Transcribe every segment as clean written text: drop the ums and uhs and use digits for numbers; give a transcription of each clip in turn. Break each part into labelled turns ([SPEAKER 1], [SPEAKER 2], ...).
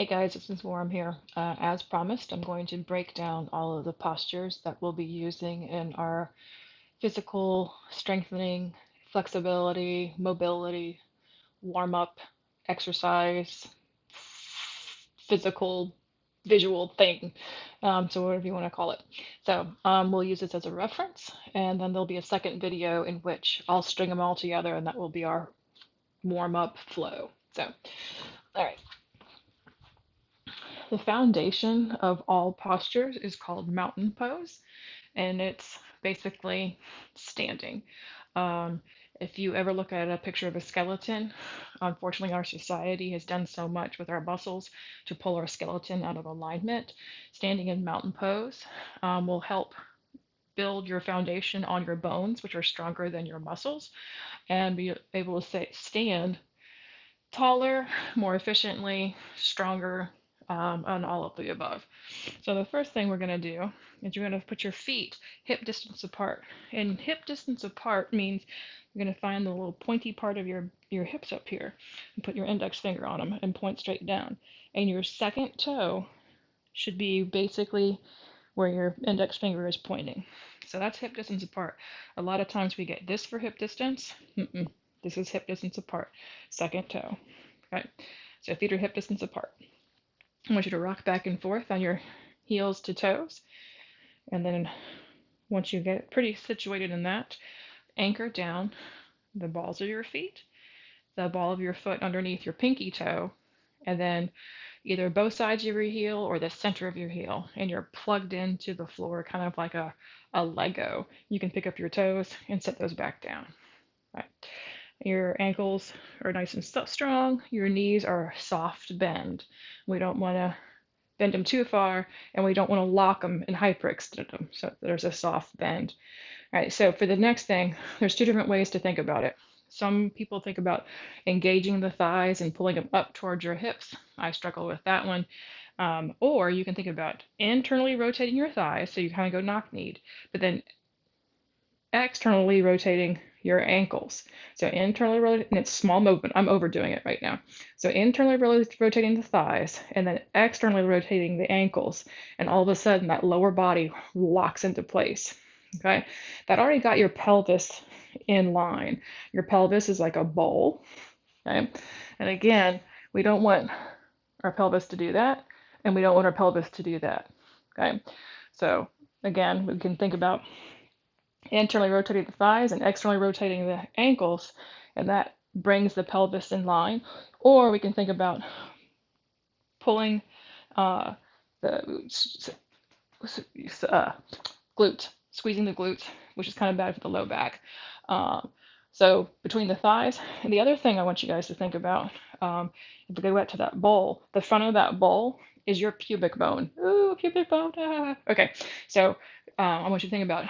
[SPEAKER 1] Hey guys, this is Gorham here. As promised, I'm going to break down all of the postures that we'll be using in our physical strengthening, flexibility, mobility, warm up, exercise, physical, visual thing. So, whatever you want to call it. So, we'll use this as a reference, and then there'll be a second video in which I'll string them all together, and that will be our warm up flow. So, all right. The foundation of all postures is called mountain pose, and it's basically standing. Um, if you ever look at a picture of a skeleton, unfortunately, our society has done so much with our muscles to pull our skeleton out of alignment. Standing in mountain pose will help build your foundation on your bones, which are stronger than your muscles, and be able to stand taller, more efficiently, stronger, and all of the above. So the first thing we're going to do is you're going to put your feet hip distance apart. And hip distance apart means you're going to find the little pointy part of your hips up here and put your index finger on them and point straight down. And your second toe should be basically where your index finger is pointing. So that's hip distance apart. A lot of times we get this for hip distance. This is hip distance apart. Second toe. Okay. So feet are hip distance apart. I want you to rock back and forth on your heels to toes. And then once you get pretty situated in that, anchor down the balls of your feet, the ball of your foot underneath your pinky toe, and then either both sides of your heel or the center of your heel. And you're plugged into the floor, kind of like a Lego. You can pick up your toes and set those back down. Right. Your ankles are nice and strong. Your knees are soft bend. We don't want to bend them too far, and we don't want to lock them and hyperextend them. So there's a soft bend. All right, so for the next thing, there's two different ways to think about it. Some people think about engaging the thighs and pulling them up towards your hips. I struggle with that one. Or you can think about internally rotating your thighs, so you kind of go knock-kneed, but then externally rotating your ankles. So internally rotating, and it's small movement. I'm overdoing it right now. So internally rotating the thighs and then externally rotating the ankles. And all of a sudden that lower body locks into place. Okay. That already got your pelvis in line. Your pelvis is like a bowl. Okay. And again, we don't want our pelvis to do that. And we don't want our pelvis to do that. Okay. So again, we can think about internally rotating the thighs and externally rotating the ankles, and that brings the pelvis in line. Or we can think about pulling the glutes, squeezing the glutes, which is kind of bad for the low back. So between the thighs, and the other thing I want you guys to think about, if we go back to that bowl, the front of that bowl is your pubic bone. Ooh, pubic bone. Ah. Okay, so I want you to think about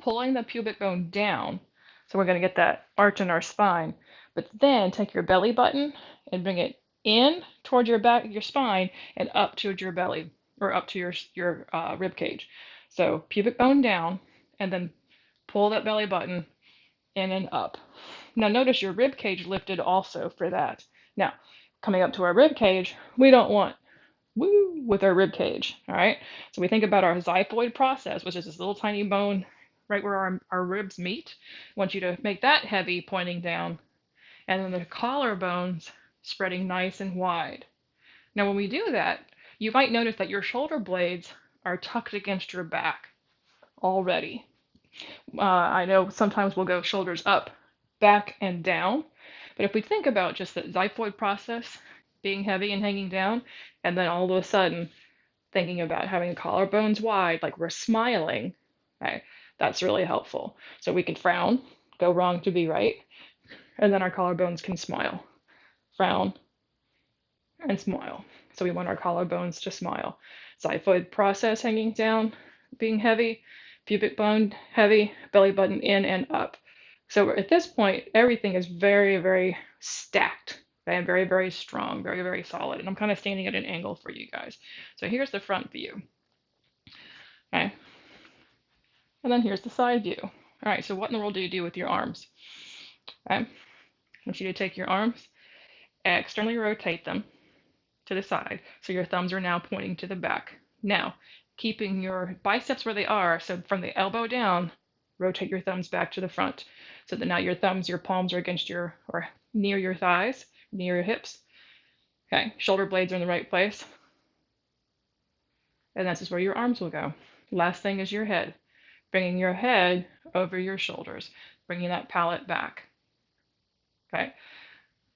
[SPEAKER 1] pulling the pubic bone down. So we're going to get that arch in our spine, but then take your belly button and bring it in towards your back, your spine, and up towards your belly or up to your rib cage. So pubic bone down, and then pull that belly button in and up. Now notice your rib cage lifted also for that. Now coming up to our rib cage, we don't want woo with our rib cage. All right. So we think about our xiphoid process, which is this little tiny bone right where our ribs meet. I want you to make that heavy pointing down, and then the collarbones spreading nice and wide. Now when we do that, you might notice that your shoulder blades are tucked against your back already. I know sometimes we'll go shoulders up, back, and down, but if we think about just the xiphoid process being heavy and hanging down, and then all of a sudden thinking about having the collarbones wide, like we're smiling, okay, that's really helpful. So we can frown, go wrong to be right, and then our collarbones can smile. Frown and smile. So we want our collarbones to smile. Xiphoid process hanging down, being heavy, pubic bone heavy, belly button in and up. So at this point, everything is very, very stacked. Okay, and very, very strong, very, very solid. And I'm kind of standing at an angle for you guys. So here's the front view. Okay. And then here's the side view. All right, so what in the world do you do with your arms? Okay. I want you to take your arms, externally rotate them to the side. So your thumbs are now pointing to the back. Now, keeping your biceps where they are, so from the elbow down, rotate your thumbs back to the front. So that now your thumbs, your palms are against your, or near your thighs, near your hips. Okay, shoulder blades are in the right place. And this is where your arms will go. Last thing is your head. Bringing your head over your shoulders, bringing that palate back. Okay,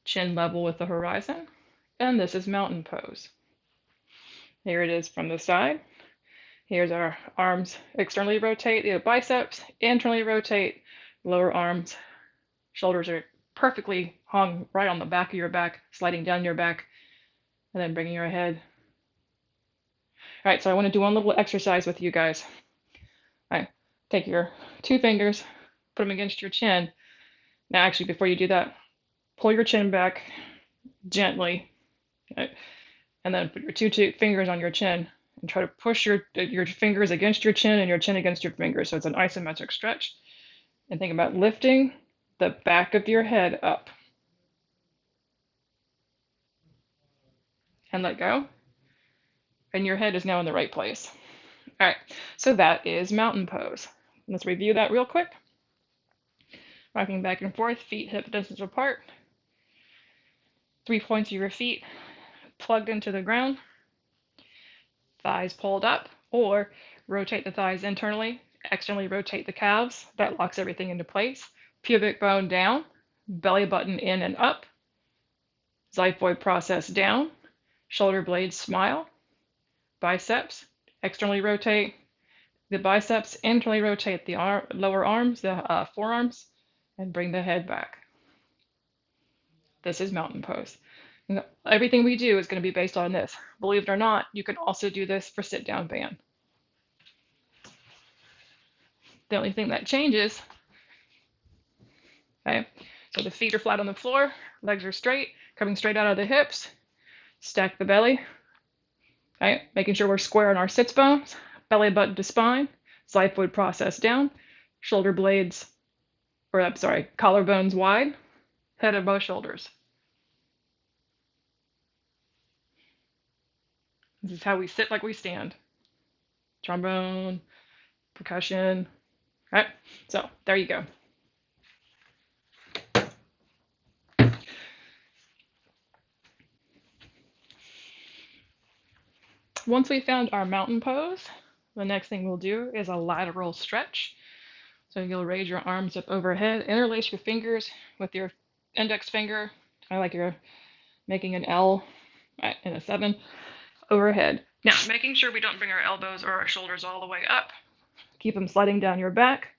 [SPEAKER 1] chin level with the horizon. And this is mountain pose. Here it is from the side. Here's our arms externally rotate, the biceps, internally rotate, lower arms, shoulders are perfectly hung right on the back of your back, sliding down your back, and then bringing your head. All right, so I want to do one little exercise with you guys. All right, take your 2 fingers, put them against your chin. Now, actually, before you do that, pull your chin back gently, okay? And then put your two fingers on your chin and try to push your fingers against your chin and your chin against your fingers. So it's an isometric stretch. And think about lifting the back of your head up. And let go. And your head is now in the right place. All right, so that is mountain pose. Let's review that real quick. Rocking back and forth, feet hip distance apart. 3 points of your feet plugged into the ground. Thighs pulled up, or rotate the thighs internally, externally rotate the calves. That locks everything into place. Pubic bone down, belly button in and up. Xiphoid process down, shoulder blades smile. Biceps, externally rotate the biceps, internally rotate the lower arms, the forearms, and bring the head back. This is mountain pose. Everything we do is going to be based on this. Believe it or not, you can also do this for sit-down band. The only thing that changes, okay, so the feet are flat on the floor, legs are straight, coming straight out of the hips, stack the belly, okay, making sure we're square on our sits bones, belly button to spine, xiphoid process down, shoulder blades, or I'm sorry, collarbones wide, head above shoulders. This is how we sit like we stand. Trombone, percussion. All right, so there you go. Once we found our mountain pose, the next thing we'll do is a lateral stretch. So you'll raise your arms up overhead, interlace your fingers with your index finger, kind of like you're making an L and a 7 overhead. Now, making sure we don't bring our elbows or our shoulders all the way up. Keep them sliding down your back.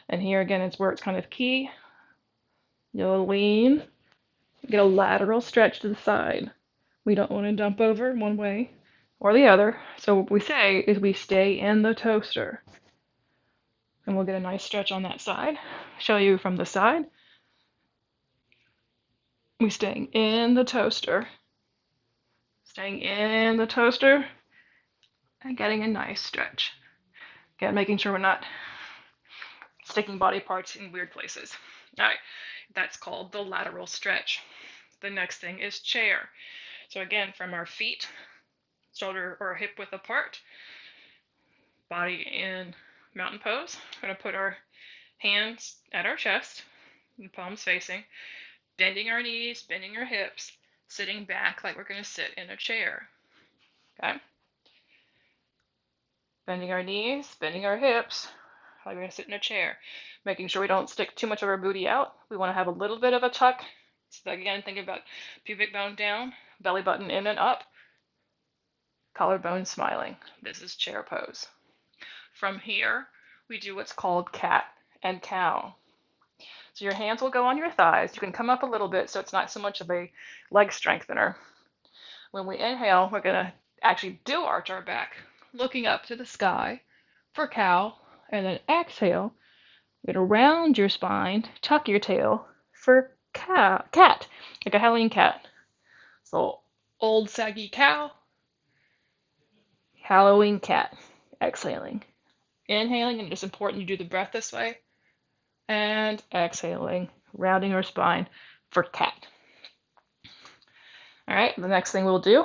[SPEAKER 1] And here again, it's where it's kind of key. You'll lean, get a lateral stretch to the side. We don't want to dump over one way or the other. So what we say is we stay in the toaster. And we'll get a nice stretch on that side. Show you from the side. We're staying in the toaster. Staying in the toaster and getting a nice stretch. Again, making sure we're not sticking body parts in weird places. All right, that's called the lateral stretch. The next thing is chair. So again, from our feet, shoulder or hip width apart, body in mountain pose. We're going to put our hands at our chest, and palms facing, bending our knees, bending our hips, sitting back like we're going to sit in a chair. Okay? Bending our knees, bending our hips, like we're going to sit in a chair. Making sure we don't stick too much of our booty out. We want to have a little bit of a tuck. So again, think about pubic bone down, belly button in and up, collarbone smiling. This is chair pose. From here, we do what's called cat and cow. So your hands will go on your thighs. You can come up a little bit so it's not so much of a leg strengthener. When we inhale, we're going to actually do arch our back, looking up to the sky for cow, and then exhale. You're going to round your spine, tuck your tail for cat, like a Halloween cat. So old saggy cow, Halloween cat, exhaling. Inhaling, and it's important you do the breath this way, and exhaling, rounding our spine for cat. All right, the next thing we'll do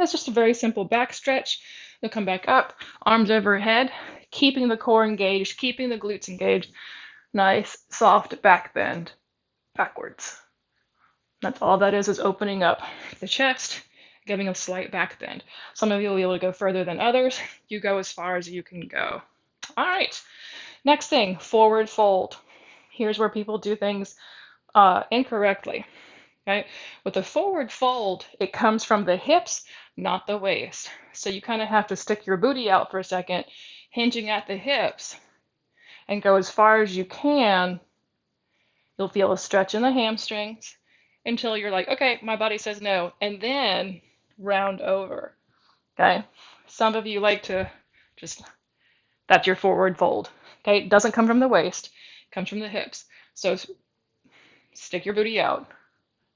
[SPEAKER 1] is just a very simple back stretch. You'll come back up, arms overhead, keeping the core engaged, keeping the glutes engaged. Nice, soft back bend backwards. That's all that is opening up the chest, giving a slight back bend. Some of you will be able to go further than others. You go as far as you can go. All right, next thing, forward fold. Here's where people do things incorrectly. Okay, with a forward fold, it comes from the hips, not the waist. So you kind of have to stick your booty out for a second, hinging at the hips, and go as far as you can. You'll feel a stretch in the hamstrings until you're like, okay, my body says no, and then round over. Okay, some of you like to just, that's your forward fold. Okay, it doesn't come from the waist, it comes from the hips. So stick your booty out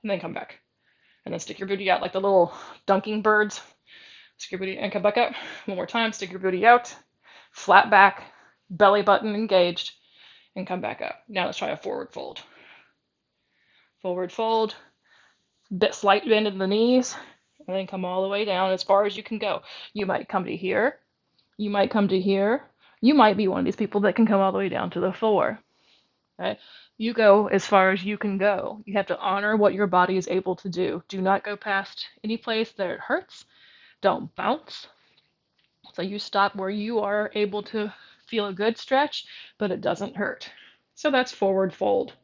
[SPEAKER 1] and then come back. And then stick your booty out like the little dunking birds. Stick your booty and come back up. One more time, stick your booty out, flat back, belly button engaged, and come back up. Now let's try a forward fold. Forward fold, bit slight bend in the knees, and then come all the way down as far as you can go. You might come to here, you might come to here, you might be one of these people that can come all the way down to the floor. Okay? You go as far as you can go. You have to honor what your body is able to do. Do not go past any place that it hurts. Don't bounce. So you stop where you are able to feel a good stretch, but it doesn't hurt. So that's forward fold.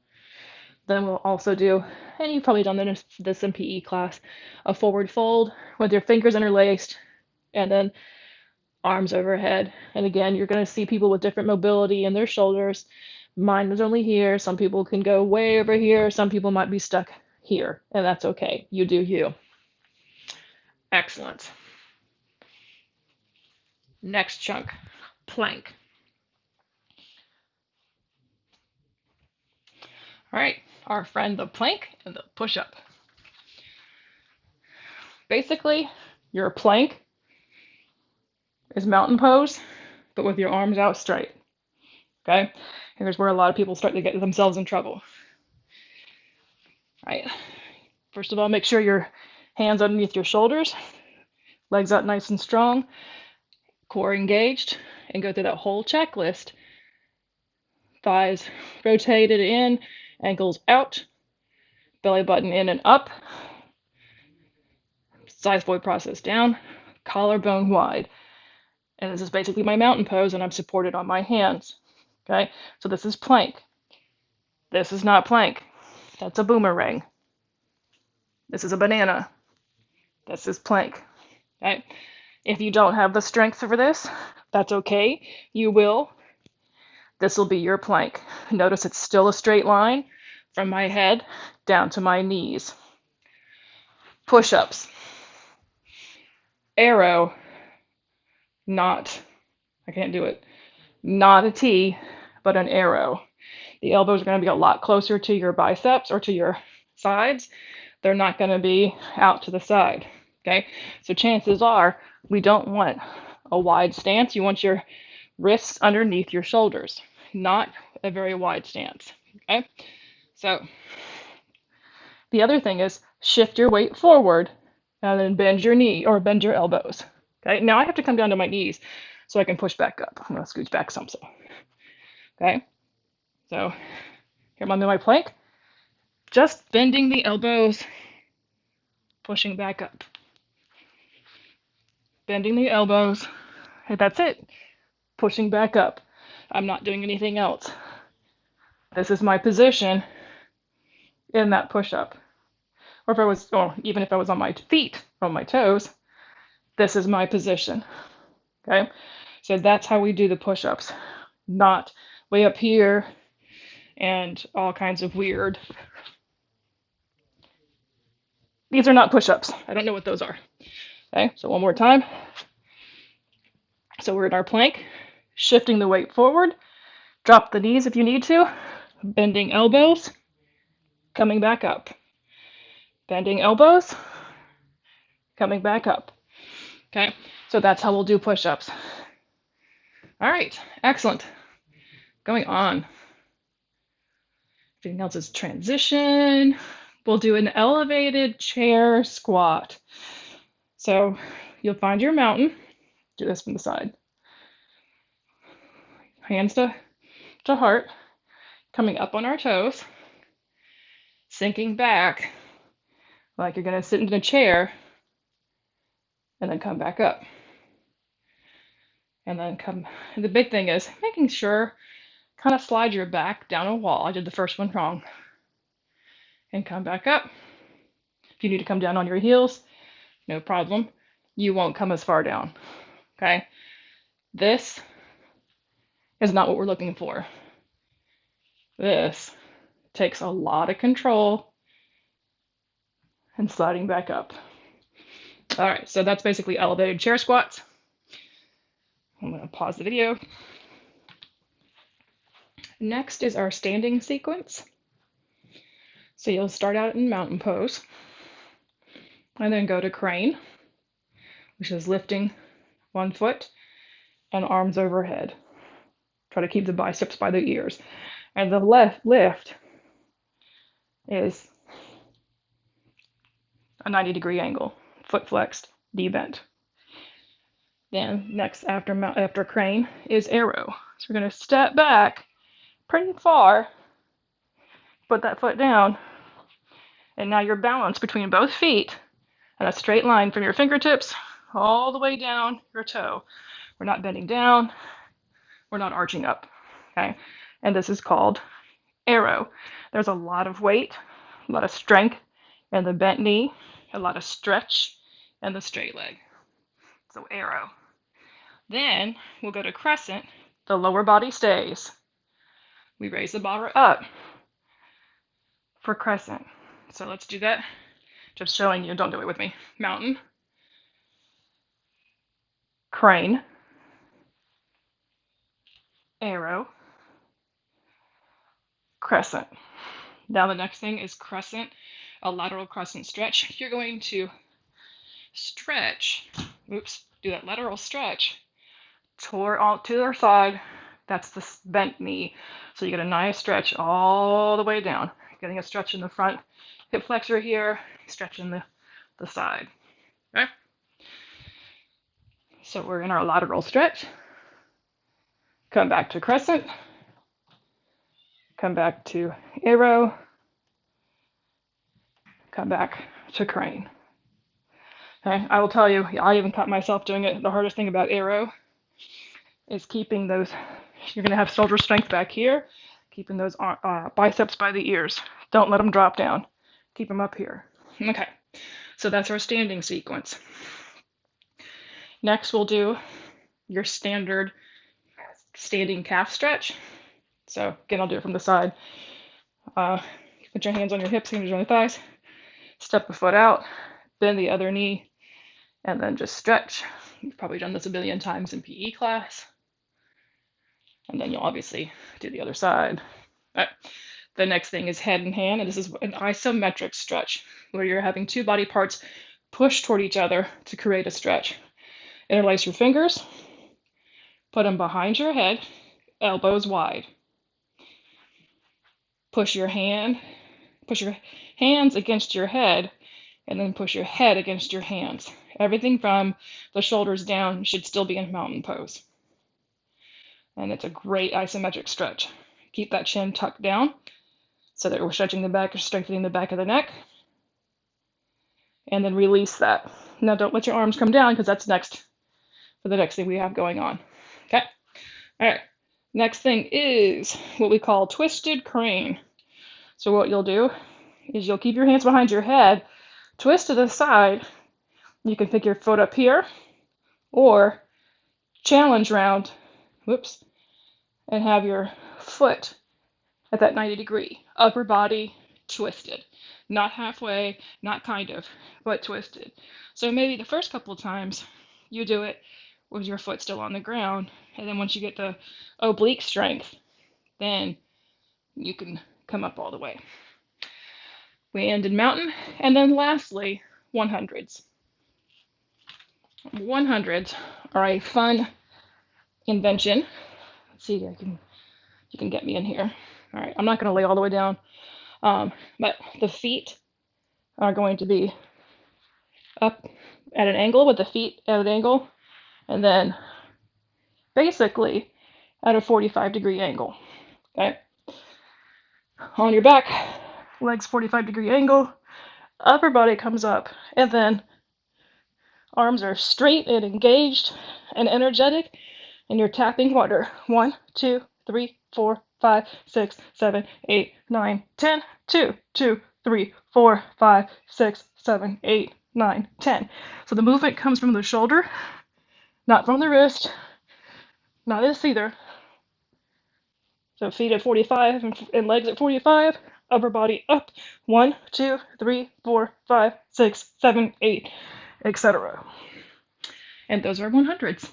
[SPEAKER 1] Then we'll also do, and you've probably done this in PE class, a forward fold with your fingers interlaced and then arms overhead. And again, you're going to see people with different mobility in their shoulders. Mine was only here. Some people can go way over here. Some people might be stuck here, and that's okay. You do you. Excellent. Next chunk, plank. All right, our friend the plank and the push-up. Basically, your plank is mountain pose, but with your arms out straight. Okay? Here's where a lot of people start to get themselves in trouble. All right. First of all, make sure your hands underneath your shoulders, legs out nice and strong, core engaged, and go through that whole checklist. Thighs rotated in, ankles out, belly button in and up, xiphoid process down, collarbone wide. And this is basically my mountain pose, and I'm supported on my hands. Okay, so this is plank. This is not plank. That's a boomerang. This is a banana. This is plank. Okay, if you don't have the strength for this, that's okay. You will. This will be your plank. Notice it's still a straight line from my head down to my knees. Push-ups. Arrow. Not, I can't do it. Not a T, but an arrow. The elbows are going to be a lot closer to your biceps or to your sides. They're not going to be out to the side. Okay, so chances are we don't want a wide stance. You want your wrists underneath your shoulders, not a very wide stance. Okay, so the other thing is shift your weight forward and then bend your knee or bend your elbows. Okay, now I have to come down to my knees so I can push back up. I'm going to scooch back some. Okay, so here I'm on my plank, just bending the elbows, pushing back up. Bending the elbows, and that's it. Pushing back up. I'm not doing anything else. This is my position in that push-up. Or if I was, or even if I was on my feet, on my toes, this is my position. Okay? So that's how we do the push-ups. Not way up here and all kinds of weird. These are not push-ups. I don't know what those are. Okay, so one more time. So we're in our plank, shifting the weight forward. Drop the knees if you need to. Bending elbows, coming back up. Bending elbows, coming back up. Okay, so that's how we'll do push-ups. All right, excellent. Going on. Everything else is transition. we'll do an elevated chair squat. So you'll find your mountain. Do this from the side. Hands to heart, coming up on our toes, sinking back like you're going to sit in a chair, and then come back up. And then come, the big thing is making sure, kind of slide your back down a wall. I did the first one wrong. And come back up. If you need to come down on your heels, no problem. You won't come as far down, okay? This is not what we're looking for. This takes a lot of control and sliding back up. All right, so that's basically elevated chair squats. I'm gonna pause the video. Next is our standing sequence. So you'll start out in mountain pose and then go to crane, which is lifting one foot and arms overhead. Try to keep the biceps by the ears. And the left lift is a 90-degree angle, foot flexed, knee bent. Then next after crane is arrow. So we're going to step back pretty far, put that foot down, and now you're balanced between both feet in a straight line from your fingertips all the way down your toe. We're not bending down, we're not arching up, okay? And this is called arrow. There's a lot of weight, a lot of strength in the bent knee, a lot of stretch in the straight leg. So arrow. Then we'll go to crescent. The lower body stays. We raise the bar up for crescent. So let's do that. Just showing you, don't do it with me. Mountain, crane, arrow, crescent. Now the next thing is crescent, a lateral crescent stretch. You're going to stretch, do that lateral stretch to the side. That's the bent knee. So you get a nice stretch all the way down. Getting a stretch in the front hip flexor here, stretching the side. Okay? So we're in our lateral stretch. Come back to crescent. Come back to arrow. Come back to crane. Okay, I will tell you, I even caught myself doing it. The hardest thing about arrow is keeping those, you're going to have shoulder strength back here, keeping those biceps by the ears. Don't let them drop down. Keep them up here. Okay, so that's our standing sequence. Next, we'll do your standard standing calf stretch. So again, I'll do it from the side. Put your hands on your hips, hands on your thighs. Step the foot out, bend the other knee, and then just stretch. You've probably done this a billion times in PE class. And then you'll obviously do the other side. All right. The next thing is head and hand, and this is an isometric stretch, where you're having two body parts push toward each other to create a stretch. Interlace your fingers, put them behind your head, elbows wide. Push your hands against your head, and then push your head against your hands. Everything from the shoulders down should still be in mountain pose. And it's a great isometric stretch. Keep that chin tucked down so that we're stretching the back, strengthening the back of the neck. And then release that. Now don't let your arms come down because that's next for the next thing we have going on. Okay? All right. Next thing is what we call twisted crane. So what you'll do is you'll keep your hands behind your head, twist to the side. You can pick your foot up here or challenge round, and have your foot at that 90 degree, upper body twisted. Not halfway, not kind of, but twisted. So maybe the first couple of times you do it with your foot still on the ground, and then once you get the oblique strength, then you can come up all the way. We end in mountain, and then lastly, 100s. 100s are a fun invention. Let's see, you can get me in here. All right, I'm not going to lay all the way down, but the feet are going to be up at an angle with the feet at an angle, and then basically at a 45-degree angle. Okay? On your back, legs 45-degree angle, upper body comes up, and then arms are straight and engaged and energetic, and you're tapping water. 1, 2, 3, 4, 5, 6, 7, 8, 9, 10. 2, 2, 3, 4, 5, 6, 7, 8, 9, 10. So the movement comes from the shoulder, not from the wrist, not this either. So feet at 45 and legs at 45, upper body up. 1, 2, 3, 4, 5, 6, 7, 8, etc. And those are 100s.